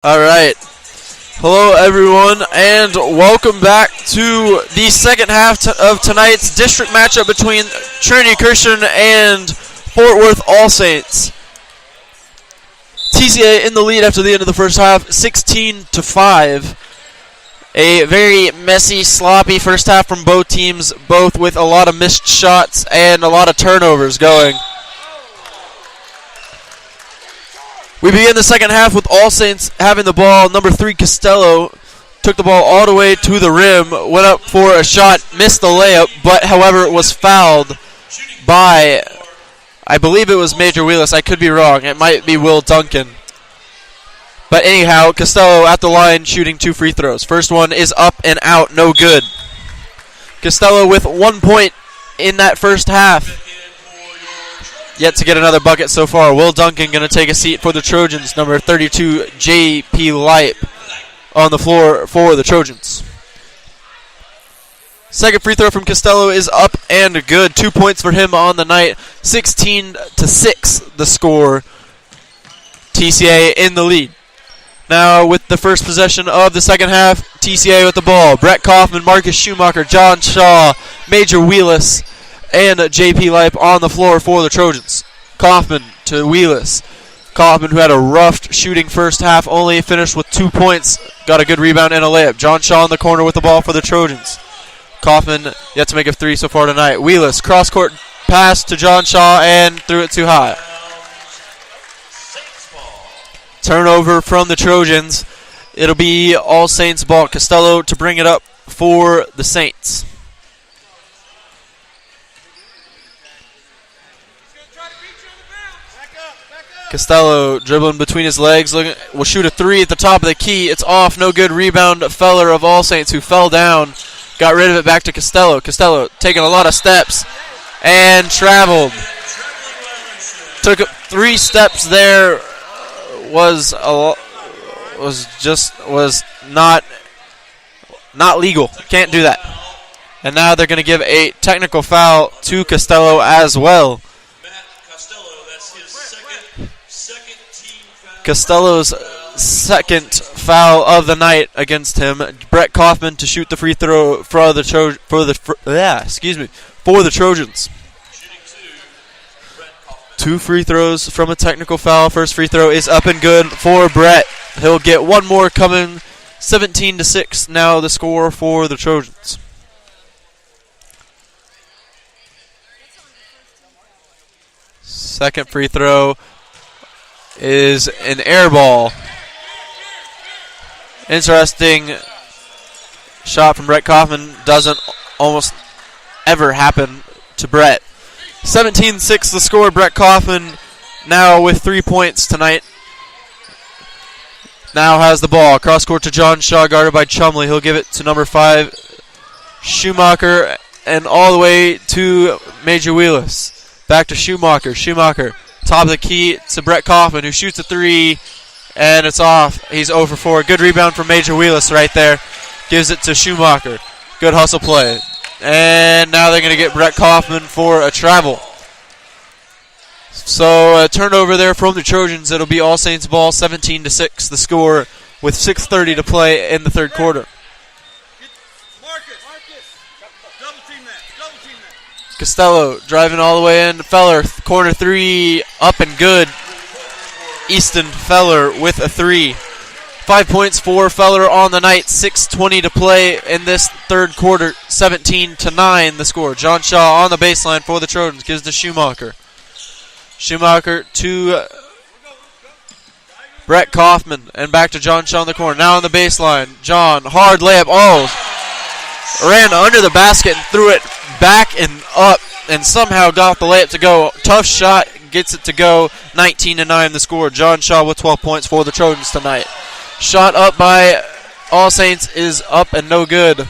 All right. Hello, everyone, and welcome back to the second half of tonight's district matchup between Trinity Christian and Fort Worth All Saints. TCA in the lead after the end of the first half, 16-5. A very messy, sloppy first half from both teams, both with a lot of missed shots and a lot of turnovers going. We begin the second half with All Saints having the ball. Number 3, Costello, took the ball all the way to the rim, went up for a shot, missed the layup, but however it was fouled by, I believe it was Major Wheelis. I could be wrong. It might be Will Duncan. But anyhow, Costello at the line shooting 2 free throws. First one is up and out, no good. Costello with 1 point in that first half. Yet to get another bucket so far. Will Duncan going to take a seat for the Trojans. Number 32, J.P. Lipe on the floor for the Trojans. Second free throw from Costello is up and good. 2 points for him on the night. 16-6 the score. TCA in the lead. Now with the first possession of the second half, TCA with the ball. Brett Kaufman, Marcus Schumacher, John Shaw, Major Wheelis, and J.P. Lipe on the floor for the Trojans. Kaufman to Wheelis. Kaufman, who had a rough shooting first half, only finished with 2 points. Got a good rebound and a layup. John Shaw in the corner with the ball for the Trojans. Kaufman yet to make a 3 so far tonight. Wheelis, cross-court pass to John Shaw and threw it too high. Turnover from the Trojans. It'll be All Saints ball. Costello to bring it up for the Saints. Costello dribbling between his legs, will shoot a 3 at the top of the key. It's off, no good. Rebound, Feller of All Saints, who fell down. Got rid of it back to Costello. Costello taking a lot of steps and traveled. Took 3 steps there. Was not legal. Can't do that. And now they're going to give a technical foul to Costello as well. Costello's second foul of the night against him. Brett Kaufman to shoot the free throw for the Trojans. 2 free throws from a technical foul. First free throw is up and good for Brett. He'll get one more coming. 17-6 now the score for the Trojans. Second free throw is an air ball. Interesting shot from Brett Kaufman. Doesn't almost ever happen to Brett. 17-6 the score. Brett Kaufman now with 3 points tonight. Now has the ball. Cross court to John Shaw, guarded by Chumley. He'll give it to number 5, Schumacher, and all the way to Major Wheelis. Back to Schumacher. Schumacher, top of the key to Brett Kaufman, who shoots a 3, and it's off. He's 0 for 4. Good rebound from Major Wheelis right there. Gives it to Schumacher. Good hustle play. And now they're going to get Brett Kaufman for a travel. So a turnover there from the Trojans. It'll be All Saints ball, 17-6 the score, with 6:30 to play in the third quarter. Costello driving all the way in. Feller, corner 3, up and good. Easton Feller with a 3. 5 points for Feller on the night. 6:20 to play in this third quarter. 17-9 the score. John Shaw on the baseline for the Trojans. Gives to Schumacher. Schumacher to Brett Kaufman. And back to John Shaw in the corner. Now on the baseline. John, hard layup. Ran under the basket and threw it back and up. And somehow got the layup to go. Tough shot. Gets it to go. 19-9 the score. John Shaw with 12 points for the Trojans tonight. Shot up by All Saints is up and no good.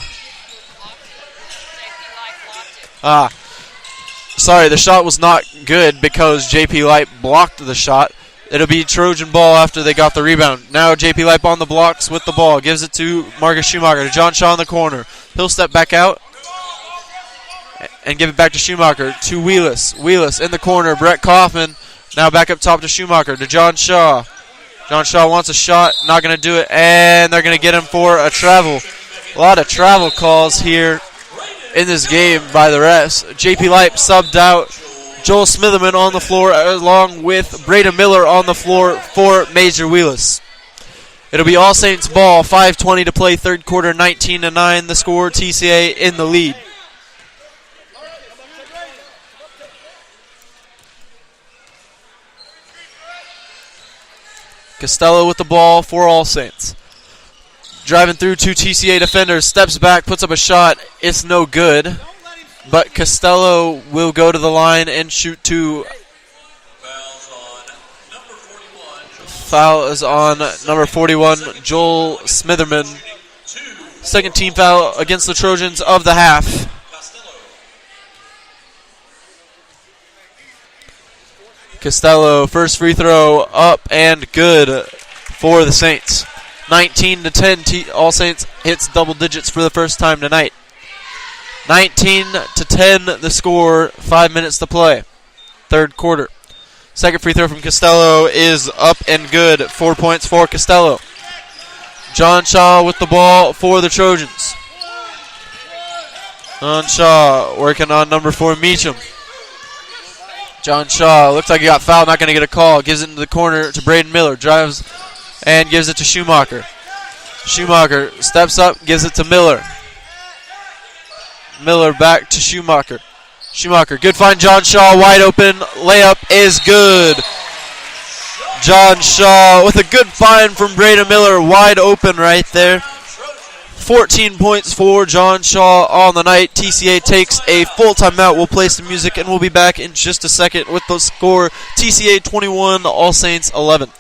Sorry, the shot was not good because J.P. Lipe blocked the shot. It'll be Trojan ball after they got the rebound. Now J.P. Lipe on the blocks with the ball. Gives it to Marcus Schumacher. To John Shaw in the corner. He'll step back out and give it back to Schumacher. To Wheelis. Wheelis in the corner. Brett Kaufman now back up top to Schumacher. To John Shaw. John Shaw wants a shot, not going to do it, and they're going to get him for a travel. A lot of travel calls here in this game by the refs. JP Lipe subbed out. Joel Smitherman on the floor along with Braden Miller on the floor for Major Wheelis. It'll be All Saints ball, 5:20 to play, third quarter, 19-9 the score, TCA in the lead. Costello with the ball for All Saints. Driving through two TCA defenders, steps back, puts up a shot. It's no good. But Costello will go to the line and shoot two. Foul is on number 41, Joel Smitherman. Second team foul against the Trojans of the half. Costello, first free throw up and good for the Saints. 19-10, All Saints hits double digits for the first time tonight. 19-10 the score, 5 minutes to play. Third quarter. Second free throw from Costello is up and good. 4 points for Costello. John Shaw with the ball for the Trojans. John Shaw working on number 4, Meacham. John Shaw looks like he got fouled, not going to get a call. Gives it into the corner to Braden Miller. Drives and gives it to Schumacher. Schumacher steps up, gives it to Miller. Miller back to Schumacher. Schumacher, good find. John Shaw wide open. Layup is good. John Shaw with a good find from Braden Miller. Wide open right there. 14 points for John Shaw on the night. TCA takes a full timeout. We'll play some music and we'll be back in just a second with the score. TCA 21, All Saints 11.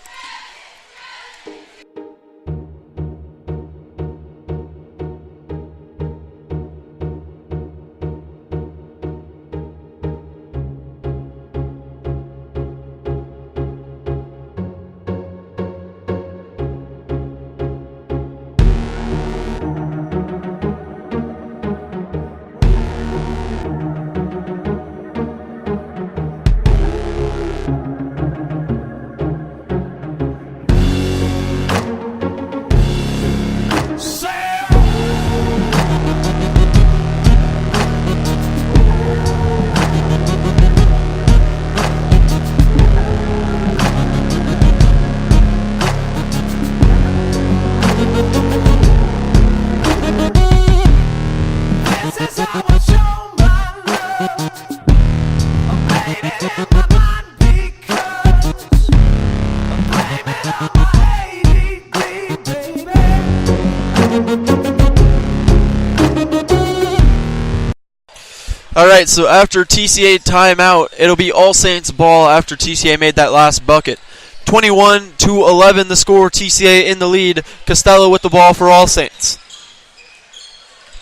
Alright, so after TCA timeout, it'll be All Saints ball after TCA made that last bucket. 21-11 the score, TCA in the lead. Costello with the ball for All Saints.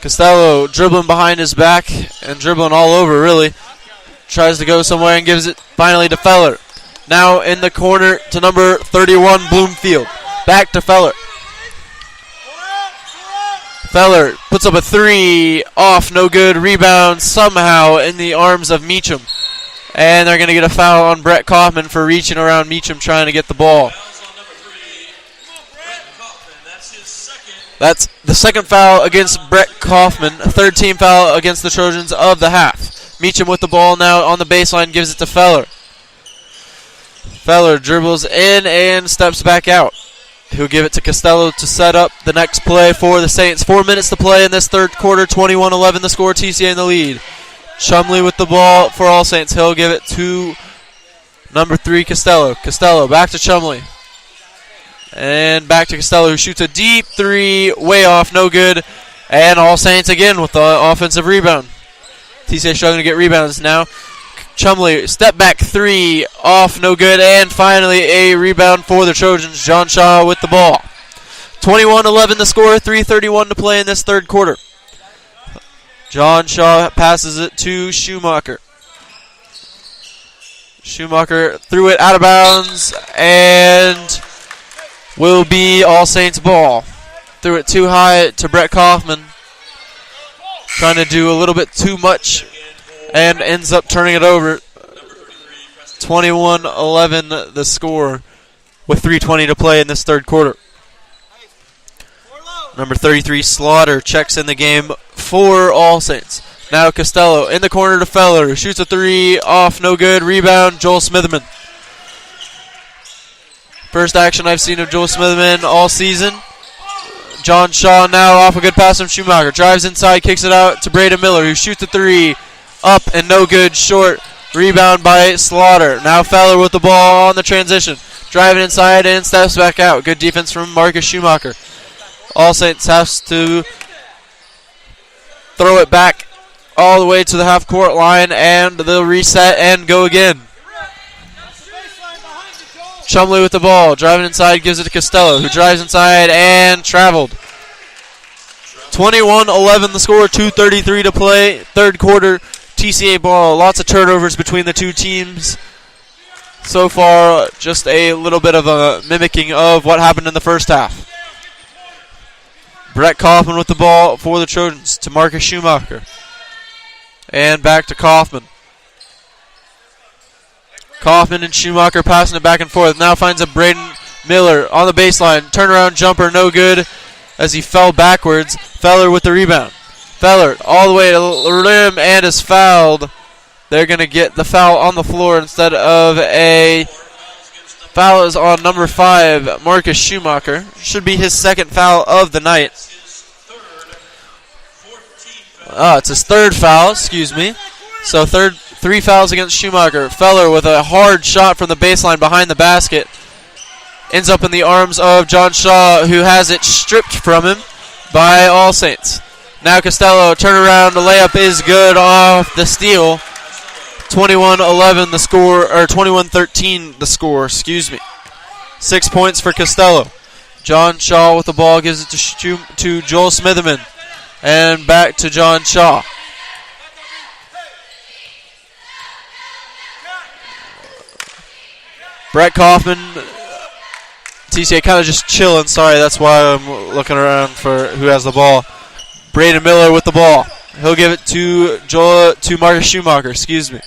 Costello dribbling behind his back and dribbling all over, really. Tries to go somewhere and gives it finally to Feller. Now in the corner to number 31, Bloomfield. Back to Feller. Feller puts up a three, off, no good, rebound somehow in the arms of Meacham. And they're going to get a foul on Brett Kaufman for reaching around Meacham trying to get the ball. That's the second foul against Brett Kaufman, a third team foul against the Trojans of the half. Meacham with the ball now on the baseline, gives it to Feller. Feller dribbles in and steps back out. He'll give it to Costello to set up the next play for the Saints. 4 minutes to play in this third quarter. 21-11 the score. TCA in the lead. Chumley with the ball for All Saints. He'll give it to number 3, Costello. Costello back to Chumley. And back to Costello, who shoots a deep three. Way off, no good. And All Saints again with the offensive rebound. TCA struggling to get rebounds now. Chumley, step back three, off, no good, and finally a rebound for the Trojans. John Shaw with the ball. 21-11 the score, 3:31 to play in this third quarter. John Shaw passes it to Schumacher. Schumacher threw it out of bounds and will be All Saints ball. Threw it too high to Brett Kaufman. Trying to do a little bit too much and ends up turning it over. 21-11 the score. with 3:20 to play in this third quarter. Number 33, Slaughter, checks in the game for All Saints. Now Costello in the corner to Feller. Shoots a three, off, no good. Rebound, Joel Smitherman. First action I've seen of Joel Smitherman all season. John Shaw now off a good pass from Schumacher. Drives inside, kicks it out to Braden Miller, who shoots a three, up and no good, short. Rebound by Slaughter. Now Feller with the ball on the transition. Driving inside and steps back out. Good defense from Marcus Schumacher. All Saints has to throw it back all the way to the half-court line, and they'll reset and go again. Chumley with the ball, driving inside, gives it to Costello, who drives inside and traveled. 21-11 the score, 2:33 to play, third quarter, TCA ball. Lots of turnovers between the two teams. So far, just a little bit of a mimicking of what happened in the first half. Brett Kaufman with the ball for the Trojans to Marcus Schumacher. And back to Kaufman. Kaufman and Schumacher passing it back and forth. Now finds a Braden Miller on the baseline. Turnaround jumper, no good as he fell backwards. Feller with the rebound. Feller all the way to the rim and is fouled. They're going to get the foul on the floor instead of a foul is on number 5, Marcus Schumacher. Should be his second foul of the night. It's his third foul, excuse me. So three fouls against Schumacher. Feller with a hard shot from the baseline behind the basket. Ends up in the arms of John Shaw, who has it stripped from him by All Saints. Now Costello, turnaround, the layup is good off the steal. 21-11 the score, or 21-13 the score, excuse me. 6 points for Costello. John Shaw with the ball, gives it to Joel Smitherman. And back to John Shaw. Brett Kaufman, TCA kind of just chilling. Sorry, that's why I'm looking around for who has the ball. Braden Miller with the ball. He'll give it to Marcus Schumacher, excuse me.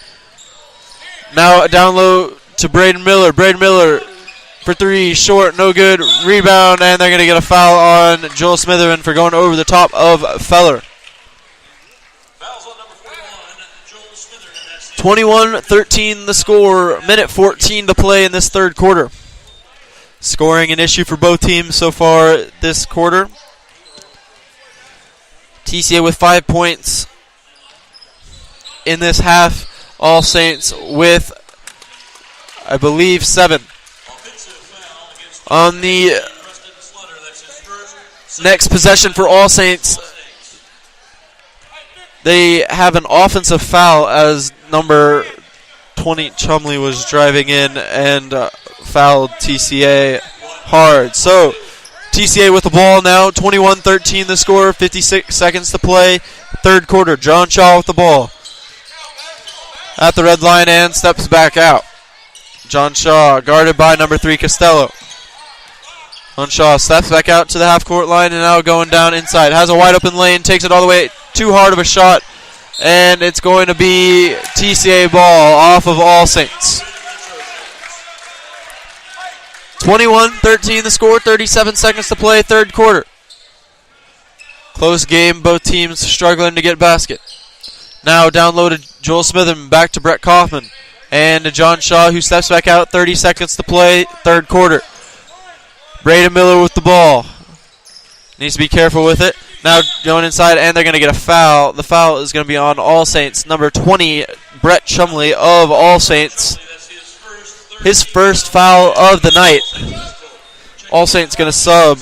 Now down low to Braden Miller. Braden Miller for three, short, no good. Rebound, and they're going to get a foul on Joel Smitherman for going over the top of Feller. 21-13 the score. Minute 14 to play in this third quarter. Scoring an issue for both teams so far this quarter. TCA with 5 points in this half. All Saints with, I believe, 7. On the next possession for All Saints, they have an offensive foul as number 20 Chumley was driving in and fouled TCA hard. So TCA with the ball now, 21-13 the score, 56 seconds to play, third quarter. John Shaw with the ball at the red line and steps back out. John Shaw guarded by number 3 Costello. John Shaw steps back out to the half-court line and now going down inside. Has a wide-open lane, takes it all the way, too hard of a shot, and it's going to be TCA ball off of All Saints. 21-13 the score, 37 seconds to play, third quarter. Close game, both teams struggling to get basket. Now down low to Joel Smitherman, back to Brett Kaufman, and to John Shaw, who steps back out, 30 seconds to play, third quarter. Braden Miller with the ball. Needs to be careful with it. Now going inside, and they're going to get a foul. The foul is going to be on All Saints. Number 20, Brett Chumley of All Saints. His first foul of the night. All Saints going to sub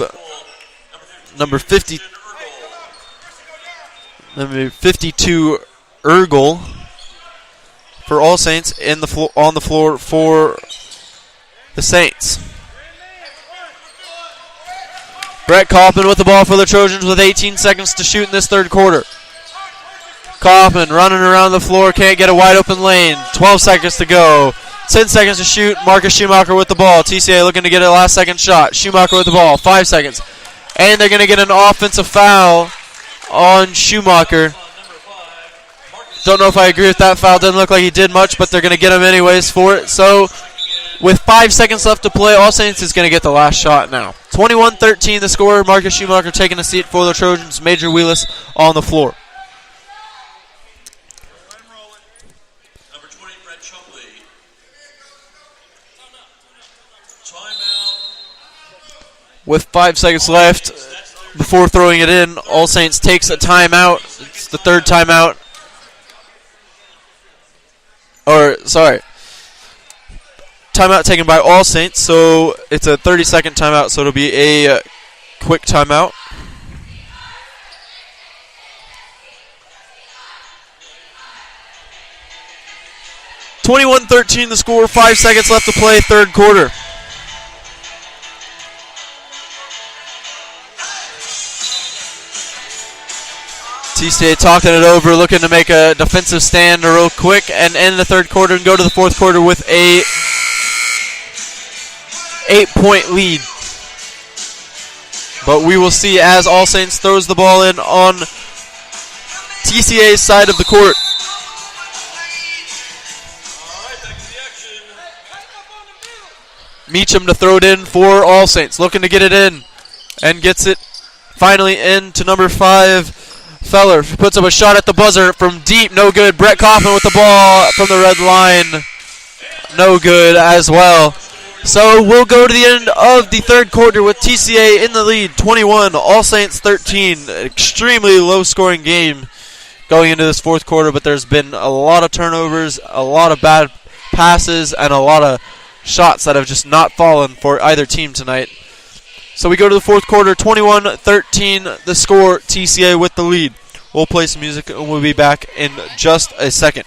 number 52 Ergel for All Saints on the floor for the Saints. Brett Kaufman with the ball for the Trojans with 18 seconds to shoot in this third quarter. Kaufman running around the floor, can't get a wide open lane. 12 seconds to go. 10 seconds to shoot. Marcus Schumacher with the ball. TCA looking to get a last second shot. Schumacher with the ball. 5 seconds. And they're going to get an offensive foul on Schumacher. Don't know if I agree with that foul. Doesn't look like he did much, but they're going to get him anyways for it. So With 5 seconds left to play, All Saints is going to get the last shot now. 21-13 the score. Marcus Schumacher taking a seat for the Trojans. Major Wheelis on the floor. With 5 seconds left before throwing it in, All Saints takes a timeout. It's the third timeout. Timeout taken by All Saints, so it's a 30-second timeout, so it'll be a quick timeout. (21-13) the score, 5 seconds left to play, third quarter. TCA talking it over, looking to make a defensive stand real quick and end the third quarter and go to the fourth quarter with a 8-point lead. But we will see as All Saints throws the ball in on TCA's side of the court. Meacham to throw it in for All Saints, looking to get it in and gets it finally in to number 5. Feller puts up a shot at the buzzer from deep, no good. Brett Kaufman with the ball from the red line, no good as well. So we'll go to the end of the third quarter with TCA in the lead, 21, All Saints 13. Extremely low-scoring game going into this fourth quarter, but there's been a lot of turnovers, a lot of bad passes, and a lot of shots that have just not fallen for either team tonight. So we go to the fourth quarter, 21-13 the score, TCA with the lead. We'll play some music and we'll be back in just a second.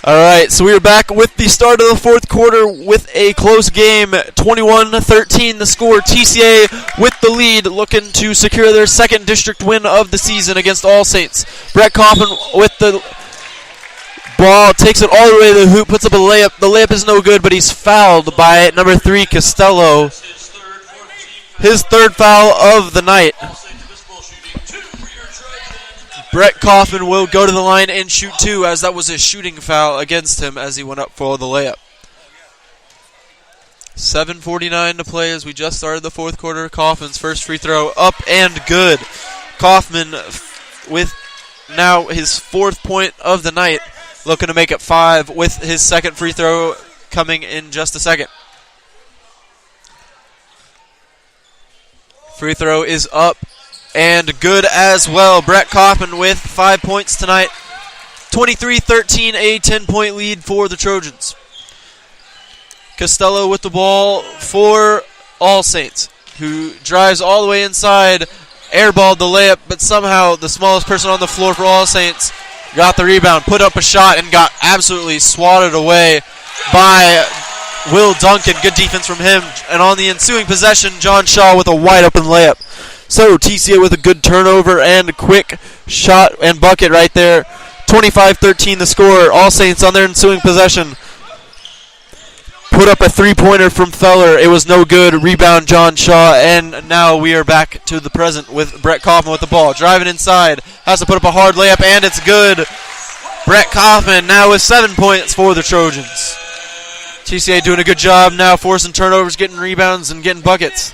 Alright, so we are back with the start of the fourth quarter with a close game. 21-13 the score. TCA with the lead, looking to secure their second district win of the season against All Saints. Brett Kaufman with the ball, takes it all the way to the hoop, puts up a layup. The layup is no good, but he's fouled by number 3, Costello. His third foul of the night. Brett Kaufman will go to the line and shoot 2, as that was a shooting foul against him as he went up for the layup. 7:49 to play as we just started the fourth quarter. Kaufman's first free throw up and good. Kaufman with now his 4th point of the night, looking to make it 5 with his second free throw coming in just a second. Free throw is up and good as well. Brett Kaufman with 5 points tonight. 23-13, a 10-point lead for the Trojans. Costello with the ball for All Saints, who drives all the way inside, airballed the layup, but somehow the smallest person on the floor for All Saints got the rebound, put up a shot, and got absolutely swatted away by Will Duncan. Good defense from him. And on the ensuing possession, John Shaw with a wide-open layup. So TCA with a good turnover and a quick shot and bucket right there. 25-13 the score. All Saints on their ensuing possession put up a three-pointer from Feller. It was no good. Rebound John Shaw. And now we are back to the present with Brett Kaufman with the ball. Driving inside. Has to put up a hard layup, and it's good. Brett Kaufman now with 7 points for the Trojans. TCA doing a good job now, forcing turnovers, getting rebounds, and getting buckets.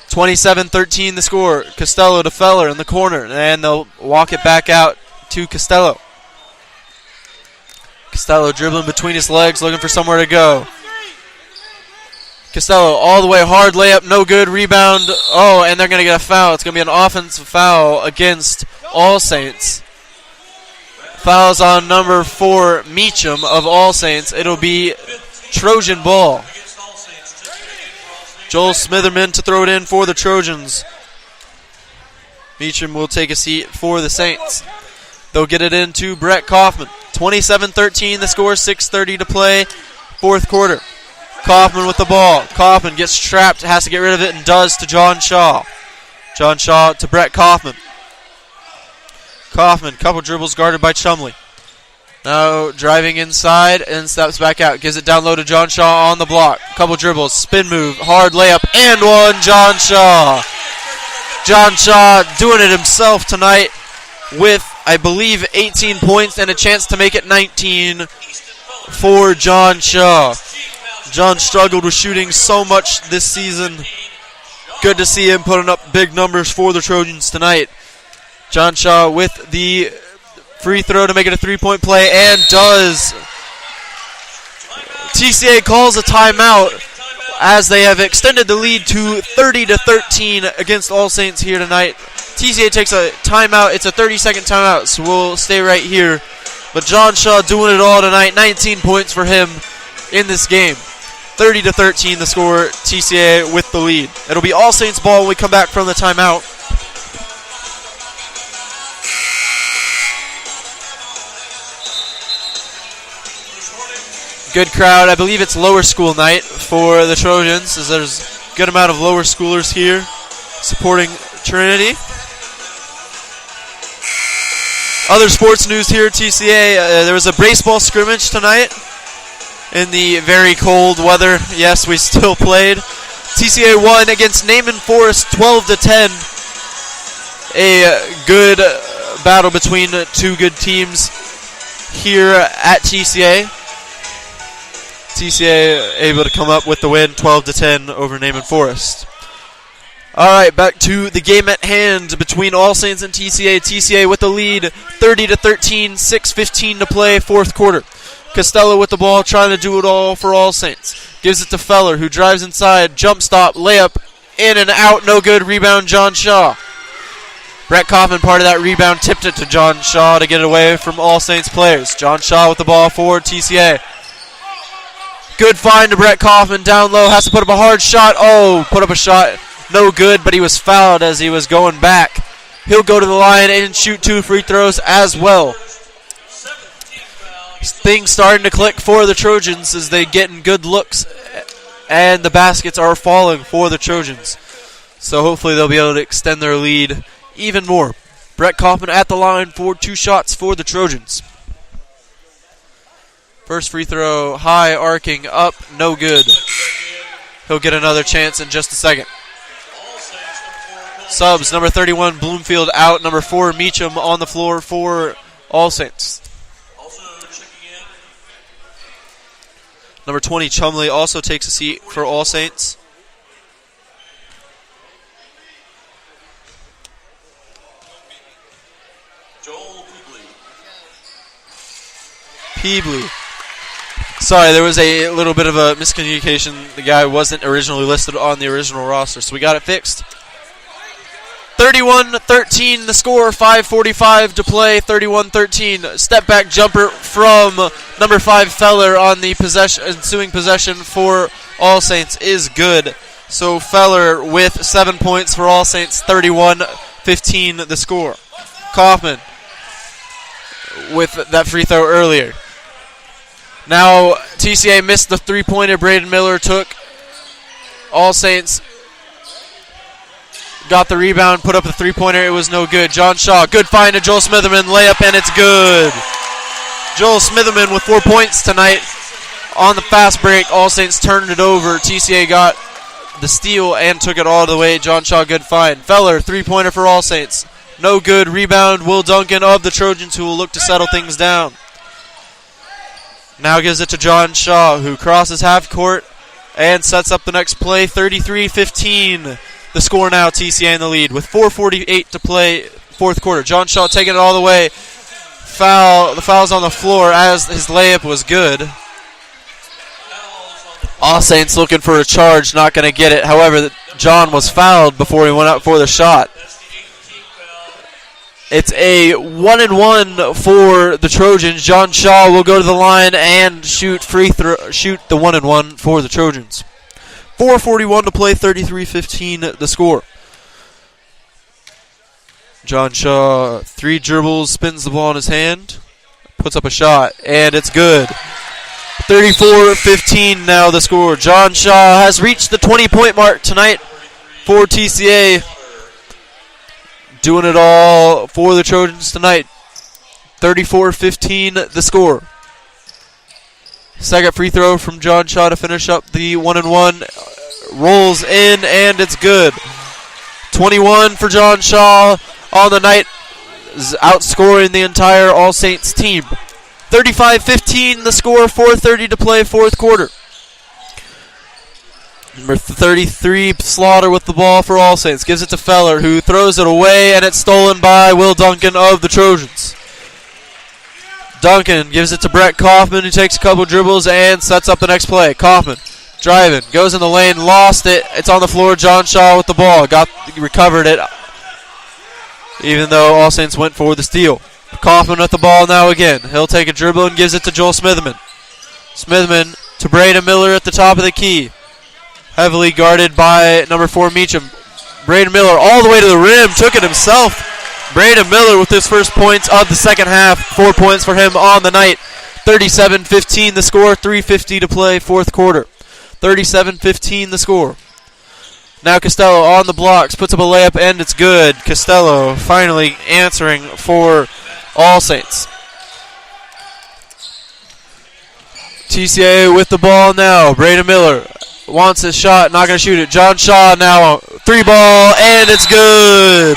27-13 the score. Costello to Feller in the corner, and they'll walk it back out to Costello. Costello dribbling between his legs, looking for somewhere to go. Costello all the way, hard layup, no good, rebound. Oh, and they're going to get a foul. It's going to be an offensive foul against All Saints. Fouls on number 4, Meacham of All Saints. It'll be Trojan ball. Joel Smitherman to throw it in for the Trojans. Meacham will take a seat for the Saints. They'll get it into Brett Kaufman. 27-13 the score, 6:30 to play, fourth quarter. Kaufman with the ball. Kaufman gets trapped, has to get rid of it, and does to John Shaw. John Shaw to Brett Kaufman. Kaufman, couple dribbles guarded by Chumley. Now driving inside and steps back out. Gives it down low to John Shaw on the block. Couple dribbles, spin move, hard layup, and one, John Shaw. John Shaw doing it himself tonight with, I believe, 18 points and a chance to make it 19 for John Shaw. John struggled with shooting so much this season. Good to see him putting up big numbers for the Trojans tonight. John Shaw with the free throw to make it a three-point play, and does. TCA calls a timeout as they have extended the lead to 30-13 against All Saints here tonight. TCA takes a timeout. It's a 30-second timeout, so we'll stay right here. But John Shaw doing it all tonight. 19 points for him in this game. 30-13 the score, TCA with the lead. It'll be All Saints ball when we come back from the timeout. Good crowd. I believe it's lower school night for the Trojans, as there's a good amount of lower schoolers here supporting Trinity. Other sports news here at TCA. There was a baseball scrimmage tonight in the very cold weather. Yes, we still played. TCA won against Naaman Forest 12-10. A good battle between two good teams here at TCA. TCA able to come up with the win, 12-10 over Naaman Forest. All right, back to the game at hand between All Saints and TCA. TCA with the lead, 30-13, 6:15 to play, fourth quarter. Costello with the ball, trying to do it all for All Saints. Gives it to Feller, who drives inside, jump stop, layup, in and out, no good, rebound John Shaw. Brett Kaufman, part of that rebound, tipped it to John Shaw to get it away from All Saints players. John Shaw with the ball for TCA. Good find to Brett Kaufman, down low, has to put up a hard shot. Oh, put up a shot, no good, but he was fouled as he was going back. He'll go to the line and shoot 2 free throws as well. Things starting to click for the Trojans as they get in good looks, and the baskets are falling for the Trojans. So hopefully they'll be able to extend their lead even more. Brett Kaufman at the line for 2 shots for the Trojans. First free throw, high, arcing, up, no good. He'll get another chance in just a second. Subs, number 31, Bloomfield out. Number 4, Meacham on the floor for All Saints. Number 20, Chumley also takes a seat for All Saints. Peebley. Sorry, there was a little bit of a miscommunication. The guy wasn't originally listed on the original roster, so we got it fixed. 31-13 the score, 5:45 to play, 31-13. Step back jumper from number 5 Feller on the ensuing possession for All Saints is good. So Feller with 7 points for All Saints, 31-15 the score. Kaufman with that free throw earlier. Now TCA missed the three-pointer Braden Miller took. All Saints got the rebound, put up the three-pointer. It was no good. John Shaw, good find to Joel Smitherman. Layup, and it's good. Joel Smitherman with 4 points tonight on the fast break. All Saints turned it over. TCA got the steal and took it all the way. John Shaw, good find. Feller, three-pointer for All Saints. No good. Rebound, Will Duncan of the Trojans, who will look to settle things down. Now gives it to John Shaw, who crosses half court and sets up the next play. 33-15. The score now, TCA in the lead with 4:48 to play, fourth quarter. John Shaw taking it all the way. The foul's on the floor as his layup was good. All Saints looking for a charge, not going to get it. However, John was fouled before he went out for the shot. It's a 1-and-1 for the Trojans. John Shaw will go to the line and shoot the 1-and-1 for the Trojans. 4:41 to play, 33-15 the score. John Shaw, 3 dribbles, spins the ball in his hand, puts up a shot, and it's good. 34-15 now the score. John Shaw has reached the 20-point mark tonight for TCA. Doing it all for the Trojans tonight. 34-15 the score. Second free throw from John Shaw to finish up the 1-and-1. Rolls in, and it's good. 21 for John Shaw on the night, outscoring the entire All Saints team. 35-15 the score, 4:30 to play, fourth quarter. Number 33, Slaughter with the ball for All Saints. Gives it to Feller, who throws it away, and it's stolen by Will Duncan of the Trojans. Duncan gives it to Brett Kaufman, who takes a couple dribbles and sets up the next play. Kaufman driving, goes in the lane, lost it. It's on the floor. John Shaw with the ball. Recovered it, even though All Saints went for the steal. Kaufman with the ball now again. He'll take a dribble and gives it to Joel Smithman. Smithman to Braden Miller at the top of the key. Heavily guarded by number 4, Meacham. Braden Miller all the way to the rim. Took it himself. Braden Miller with his first points of the second half. 4 points for him on the night. 37-15 the score. 3:50 to play, fourth quarter. 37-15 the score. Now Costello on the blocks. Puts up a layup, and it's good. Costello finally answering for All Saints. TCA with the ball now. Braden Miller wants his shot, not going to shoot it. John Shaw now, 3-ball, and it's good.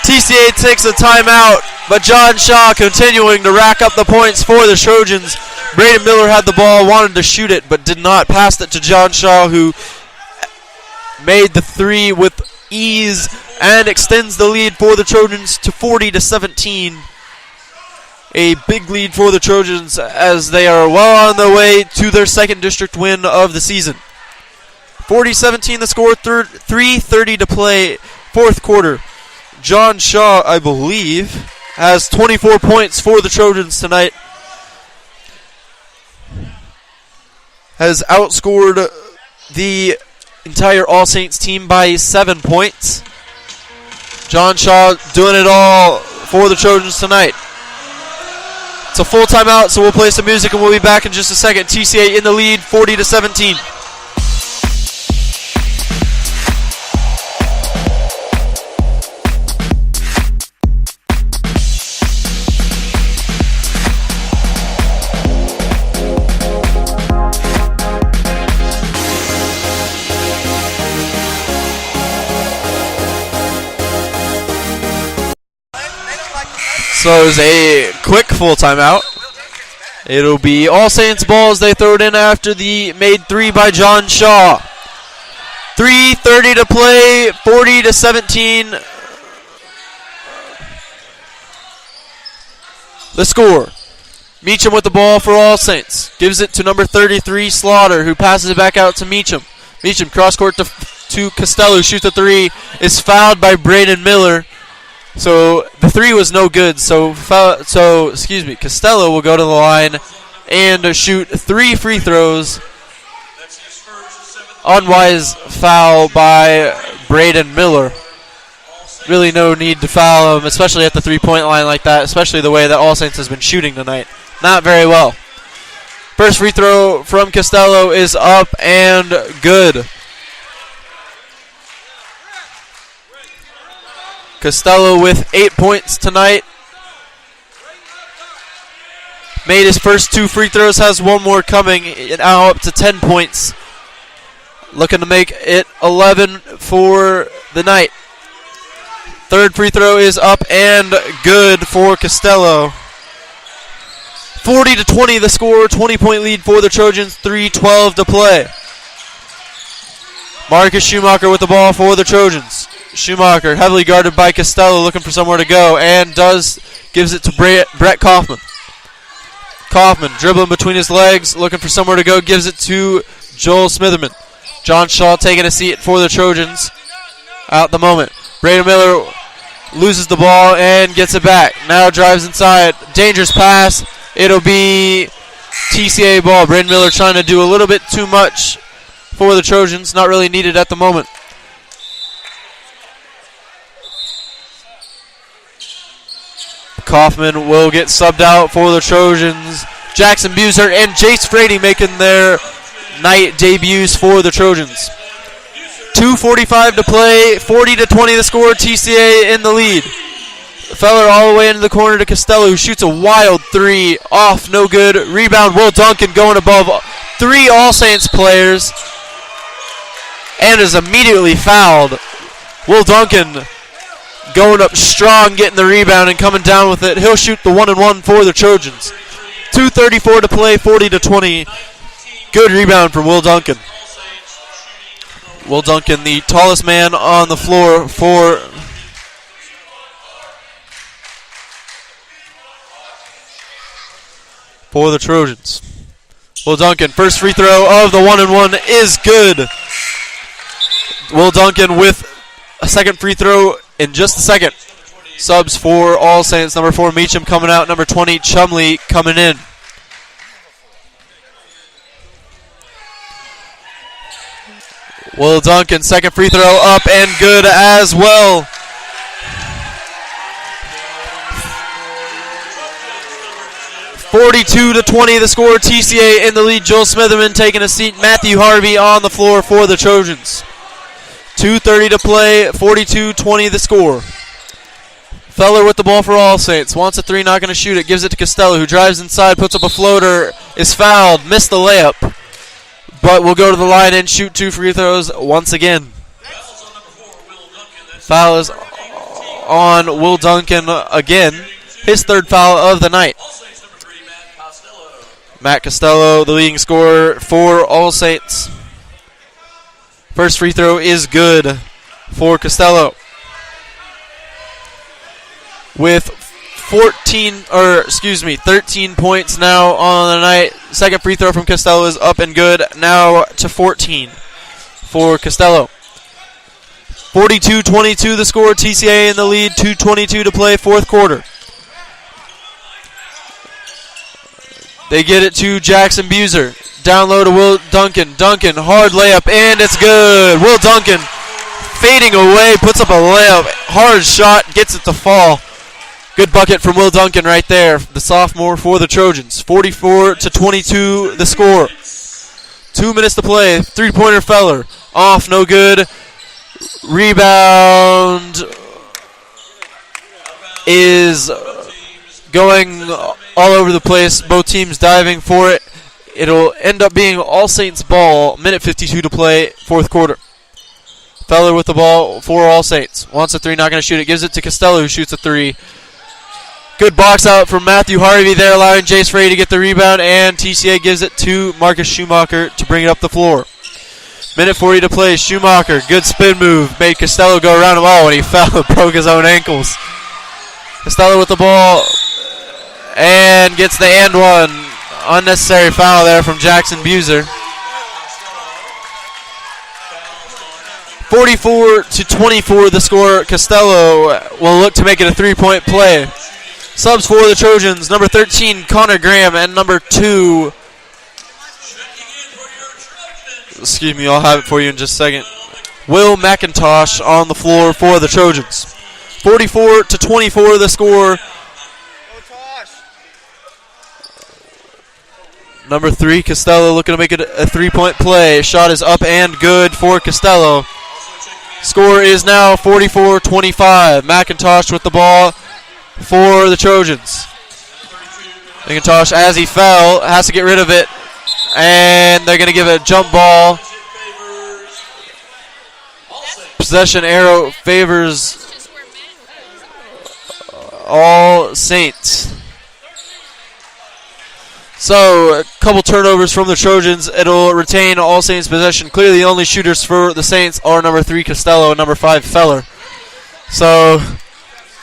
TCA takes a timeout, but John Shaw continuing to rack up the points for the Trojans. Braden Miller had the ball, wanted to shoot it, but did not. Passed it to John Shaw, who made the 3 with ease and extends the lead for the Trojans to 40-17. A big lead for the Trojans as they are well on their way to their second district win of the season. 40-17 the score, 3:30 to play, fourth quarter. John Shaw, I believe, has 24 points for the Trojans tonight. Has outscored the entire All Saints team by 7 points. John Shaw doing it all for the Trojans tonight. It's a full timeout, so we'll play some music and we'll be back in just a second. TCA in the lead, 40-17. So it was a quick full timeout. It'll be All Saints ball as they throw it in after the made 3 by John Shaw. 3:30 to play, 40-17. The score. Meacham with the ball for All Saints. Gives it to number 33, Slaughter, who passes it back out to Meacham. Meacham cross court to Costello, shoots a 3, is fouled by Braden Miller. So the 3 was no good. Costello will go to the line and shoot 3 free throws. Unwise foul by Braden Miller. Really no need to foul him, especially at the 3-point line like that, especially the way that All Saints has been shooting tonight. Not very well. First free throw from Costello is up and good. Costello with 8 points tonight. Made his first 2 free throws, has 1 more coming, now up to 10 points. Looking to make it 11 for the night. Third free throw is up and good for Costello. 40-20 the score, 20-point lead for the Trojans, 3:12 to play. Marcus Schumacher with the ball for the Trojans. Schumacher heavily guarded by Costello, looking for somewhere to go, and gives it to Brett Kaufman. Kaufman dribbling between his legs, looking for somewhere to go, gives it to Joel Smitherman. John Shaw taking a seat for the Trojans at the moment. Braden Miller loses the ball and gets it back. Now drives inside. Dangerous pass. It'll be TCA ball. Braden Miller trying to do a little bit too much for the Trojans. Not really needed at the moment. Kaufman will get subbed out for the Trojans. Jackson Buser and Jace Frady making their night debuts for the Trojans. 2:45 to play, 40-20 the score. TCA in the lead. Feller all the way into the corner to Costello, who shoots a wild three off, no good. Rebound, Will Duncan going above three All Saints players and is immediately fouled. Will Duncan going up strong, getting the rebound and coming down with it. He'll shoot the 1-and-1 for the Trojans. 2:34 to play, 40-20. Good rebound from Will Duncan. Will Duncan, the tallest man on the floor for the Trojans. Will Duncan, first free throw of the 1-and-1 is good. Will Duncan with a second free throw in just a second. Subs for All Saints. Number 4, Meacham coming out. Number 20, Chumley coming in. Will Duncan, second free throw up and good as well. (42-20) the score. TCA in the lead. Joel Smitherman taking a seat. Matthew Harvey on the floor for the Trojans. 2:30 to play. 42-20 the score. Feller with the ball for All Saints. Wants a three, not going to shoot it. Gives it to Costello, who drives inside, puts up a floater, is fouled, missed the layup, but will go to the line and shoot two free throws once again. Foul is on Will Duncan again. His third foul of the night. Matt Costello, the leading scorer for All Saints. First free throw is good for Costello. With 13 points now on the night. Second free throw from Costello is up and good. Now to 14 for Costello. 42-22 the score. TCA in the lead. 2:22 to play, fourth quarter. They get it to Jackson Buser. Down low to Will Duncan. Duncan, hard layup, and it's good. Will Duncan fading away, puts up a layup. Hard shot, gets it to fall. Good bucket from Will Duncan right there, the sophomore for the Trojans. 44-22 the score. 2 minutes to play. Three-pointer Feller. Off, no good. Rebound is going all over the place. Both teams diving for it. It'll end up being All Saints ball. Minute 52 to play, fourth quarter. Feller with the ball for All Saints. Wants a three, not going to shoot it. Gives it to Costello, who shoots a three. Good box out from Matthew Harvey there, allowing Jace Frey to get the rebound, and TCA gives it to Marcus Schumacher to bring it up the floor. Minute 40 to play. Schumacher, good spin move, made Costello go around him. Oh, and he fell and broke his own ankles. Costello with the ball and gets the and one. Unnecessary foul there from Jackson Buser. 44-24 the score. Costello will look to make it a three-point play. Subs for the Trojans, number 13, Connor Graham, and number 2, excuse me, I'll have it for you in just a second, Will McIntosh on the floor for the Trojans. 44-24 the score. Number 3, Costello, looking to make it a three-point play. Shot is up and good for Costello. Score is now 44-25. McIntosh with the ball for the Trojans. McIntosh, as he fell, has to get rid of it, and they're going to give it a jump ball. Possession arrow favors All Saints. So, a couple turnovers from the Trojans. It'll retain All Saints possession. Clearly, the only shooters for the Saints are number 3, Costello, and number 5, Feller. So,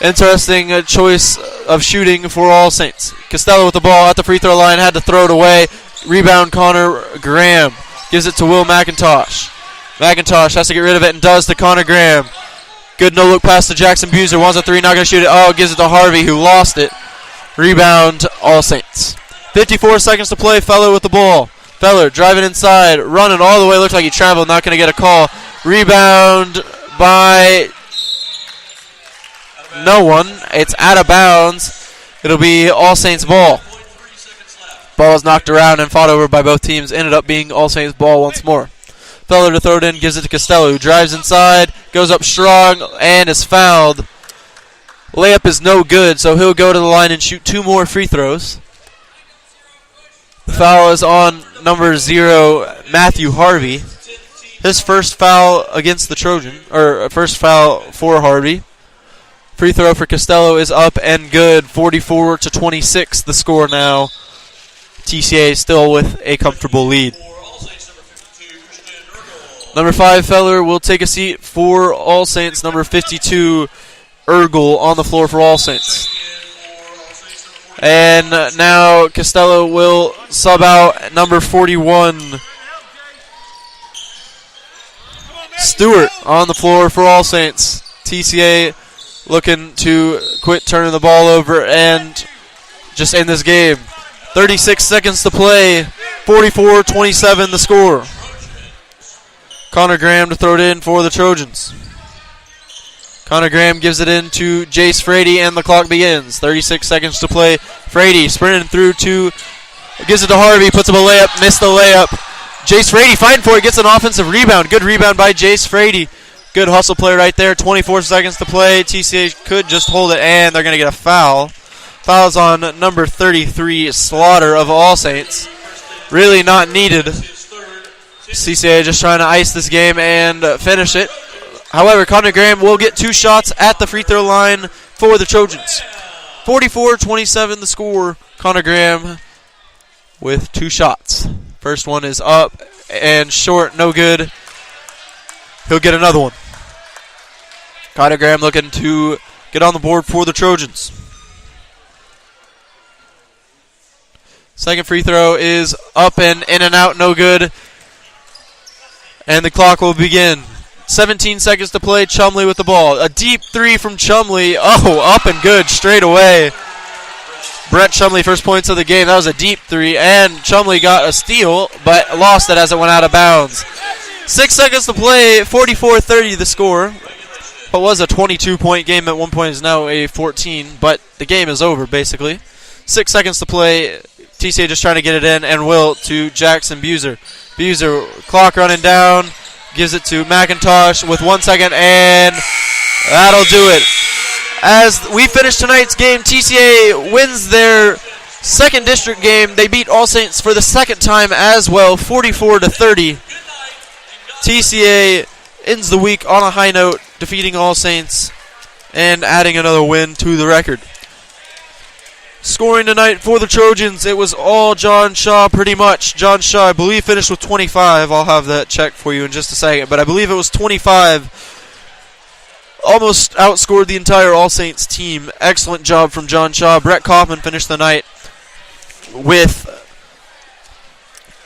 interesting choice of shooting for All Saints. Costello with the ball at the free throw line, had to throw it away. Rebound, Connor Graham. Gives it to Will McIntosh. McIntosh has to get rid of it and does to Connor Graham. Good no-look pass to Jackson Buser. Wants a three, not going to shoot it. Oh, gives it to Harvey, who lost it. Rebound, All Saints. 54 seconds to play. Feller with the ball. Feller driving inside, running all the way. Looks like he traveled, not going to get a call. Rebound by no one. It's out of bounds. It'll be All Saints ball. Ball was knocked around and fought over by both teams. Ended up being All Saints ball once more. Feller to throw it in, gives it to Costello, who drives inside, goes up strong, and is fouled. Layup is no good, so he'll go to the line and shoot 2 more free throws. The foul is on number 0, Matthew Harvey. His first foul against the Trojan, or first foul for Harvey. Free throw for Costello is up and good. 44-26 the score now. TCA still with a comfortable lead. Number 5, Feller will take a seat for All Saints. Number 52, Ergel on the floor for All Saints. And now Costello will sub out number 41, Stewart on the floor for All Saints. TCA looking to quit turning the ball over and just end this game. 36 seconds to play. 44-27 the score. Connor Graham to throw it in for the Trojans. Connor Graham gives it in to Jace Frady, and the clock begins. 36 seconds to play. Frady sprinting through gives it to Harvey, puts up a layup, missed the layup. Jace Frady fighting for it, gets an offensive rebound. Good rebound by Jace Frady. Good hustle play right there. 24 seconds to play. TCA could just hold it, and they're going to get a foul. Foul's on number 33, Slaughter of All Saints. Really not needed. TCA just trying to ice this game and finish it. However, Connor Graham will get 2 shots at the free throw line for the Trojans. 44-27 the score. Connor Graham with 2 shots. First one is up and short, no good. He'll get another one. Connor Graham looking to get on the board for the Trojans. Second free throw is up and in and out, no good. And the clock will begin. 17 seconds to play. Chumley with the ball. A deep 3 from Chumley. Oh, up and good straight away. Brett Chumley, first points of the game. That was a deep 3. And Chumley got a steal, but lost it as it went out of bounds. 6 seconds to play. 44-30 the score. What was a 22-point game at one point is now a 14. But the game is over, basically. 6 seconds to play. TCA just trying to get it in. And Will to Jackson Buser. Buser, clock running down, gives it to McIntosh with 1 second, and that'll do it. As we finish tonight's game, TCA wins their second district game. They beat All Saints for the second time as well, 44-30. TCA ends the week on a high note, defeating All Saints and adding another win to the record. Scoring tonight for the Trojans, it was all John Shaw pretty much. John Shaw, I believe, finished with 25. I'll have that checked for you in just a second. But I believe it was 25. Almost outscored the entire All Saints team. Excellent job from John Shaw. Brett Kaufman finished the night with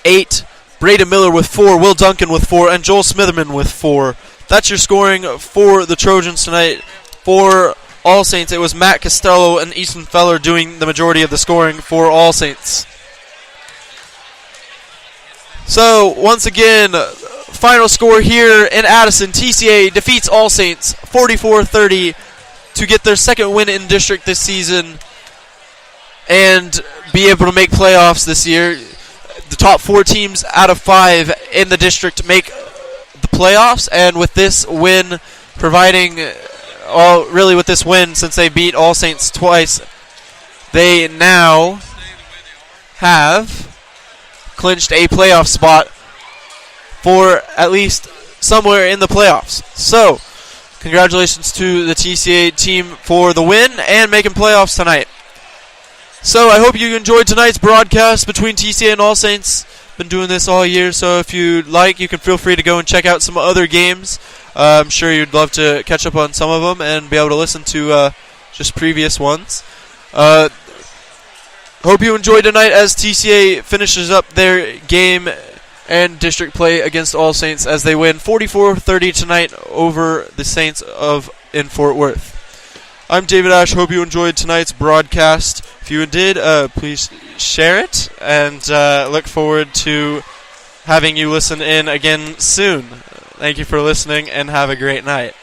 8. Braden Miller with 4. Will Duncan with 4. And Joel Smitherman with 4. That's your scoring for the Trojans tonight. For All Saints, it was Matt Costello and Easton Feller doing the majority of the scoring for All Saints. So, once again, final score here in Addison. TCA defeats All Saints 44-30 to get their second win in district this season and be able to make playoffs this year. The top 4 teams out of 5 in the district make the playoffs, and with this win providing... really with this win, since they beat All Saints twice, they now have clinched a playoff spot for at least somewhere in the playoffs. So, congratulations to the TCA team for the win and making playoffs tonight. So, I hope you enjoyed tonight's broadcast between TCA and All Saints. Been doing this all year, so if you'd like, you can feel free to go and check out some other games. I'm sure you'd love to catch up on some of them and be able to listen to just previous ones. Hope you enjoyed tonight as TCA finishes up their game and district play against All Saints as they win 44-30 tonight over the Saints in Fort Worth. I'm David Ash. Hope you enjoyed tonight's broadcast. If you did, please share it, and look forward to having you listen in again soon. Thank you for listening, and have a great night.